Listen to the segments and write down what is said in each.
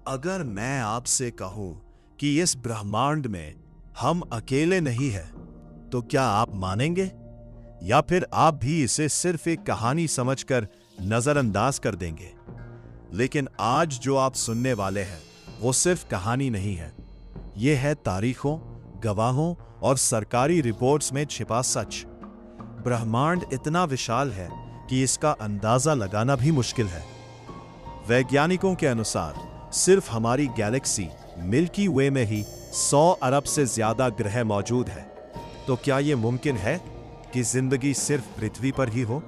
अगर मैं आपसे कहूं कि इस ब्रह्मांड में हम अकेले नहीं हैं, तो क्या आप मानेंगे? या फिर आप भी इसे सिर्फ एक कहानी समझकर नजरअंदाज कर देंगे? लेकिन आज जो आप सुनने वाले हैं वो सिर्फ कहानी नहीं है। यह है तारीखों, गवाहों और सरकारी रिपोर्ट्स में छिपा सच। ब्रह्मांड इतना विशाल है कि इसका अंदाजा लगाना भी मुश्किल है। वैज्ञानिकों के अनुसार सिर्फ हमारी गैलेक्सी मिल्की वे में ही 100 अरब से ज्यादा ग्रह मौजूद है। तो क्या यह मुमकिन है कि जिंदगी सिर्फ पृथ्वी पर ही हो?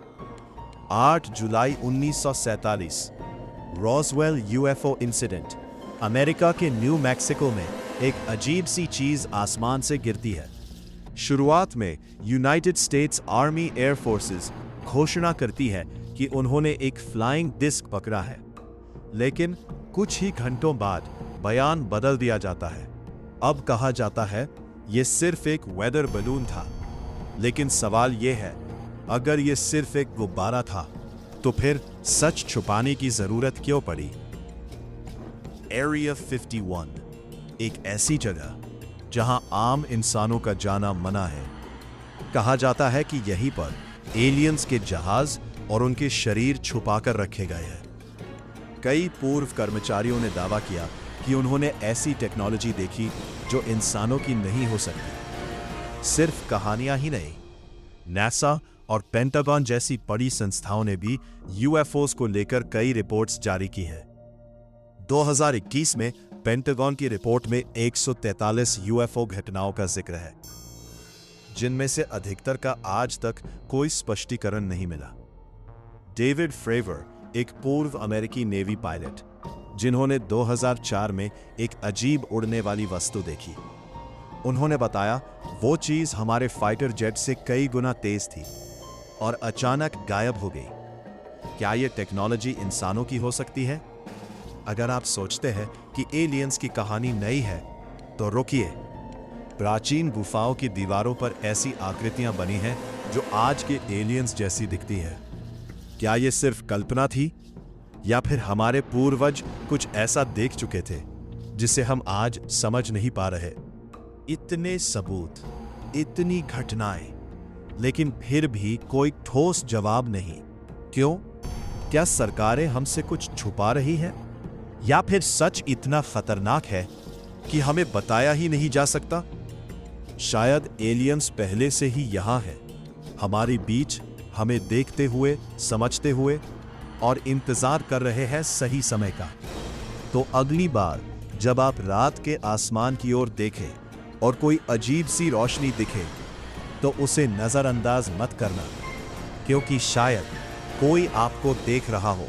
8 जुलाई 1947 रॉसवेल यूएफओ इंसिडेंट। अमेरिका के न्यू मैक्सिको में एक अजीब सी चीज आसमान से गिरती है। शुरुआत में United states army air forces घोषणा करती है कि उन्होंने एक फ्लाइंग डिस्क पकड़ा है, लेकिन कुछ ही घंटों बाद बयान बदल दिया जाता है। अब कहा जाता है यह सिर्फ एक वेदर बलून था। लेकिन सवाल यह है, अगर यह सिर्फ एक गुब्बारा था तो फिर सच छुपाने की जरूरत क्यों पड़ी? एरिया 51 एक ऐसी जगह जहां आम इंसानों का जाना मना है। कहा जाता है कि यहीं पर एलियंस के जहाज और उनके शरीर छुपाकर रखे गए हैं। कई पूर्व कर्मचारियों ने दावा किया कि उन्होंने ऐसी टेक्नोलॉजी देखी जो इंसानों की नहीं हो सकती। सिर्फ कहानियां ही नहीं, नासा और पेंटागन जैसी बड़ी संस्थाओं ने भी यूएफओस को लेकर कई रिपोर्ट्स जारी की हैं। 2021 में पेंटागन की रिपोर्ट में 143 यूएफओ घटनाओं का जिक्र है, जिनमें से अधिकतर का आज तक कोई स्पष्टीकरण नहीं मिला। डेविड फ्रेवर एक पूर्व अमेरिकी नेवी पायलट, जिन्होंने 2004 में एक अजीब उड़ने वाली वस्तु देखी। उन्होंने बताया वो चीज हमारे फाइटर जेट से कई गुना तेज थी और अचानक गायब हो गई। क्या यह टेक्नोलॉजी इंसानों की हो सकती है? अगर आप सोचते हैं कि एलियंस की कहानी नई है तो रुकिए। प्राचीन गुफाओं की दीवारों पर ऐसी आकृतियां बनी हैं जो आज के एलियंस जैसी दिखती है। क्या यह सिर्फ कल्पना थी या फिर हमारे पूर्वज कुछ ऐसा देख चुके थे जिसे हम आज समझ नहीं पा रहे? इतने सबूत, इतनी घटनाएं, लेकिन फिर भी कोई ठोस जवाब नहीं। क्यों? क्या सरकारें हमसे कुछ छुपा रही हैं? या फिर सच इतना खतरनाक है कि हमें बताया ही नहीं जा सकता? शायद एलियंस पहले से ही यहां है, हमारे बीच, हमें देखते हुए, समझते हुए और इंतजार कर रहे हैं सही समय का। तो अगली बार जब आप रात के आसमान की ओर देखें और कोई अजीब सी रोशनी दिखे तो उसे नजरअंदाज मत करना, क्योंकि शायद कोई आपको देख रहा हो।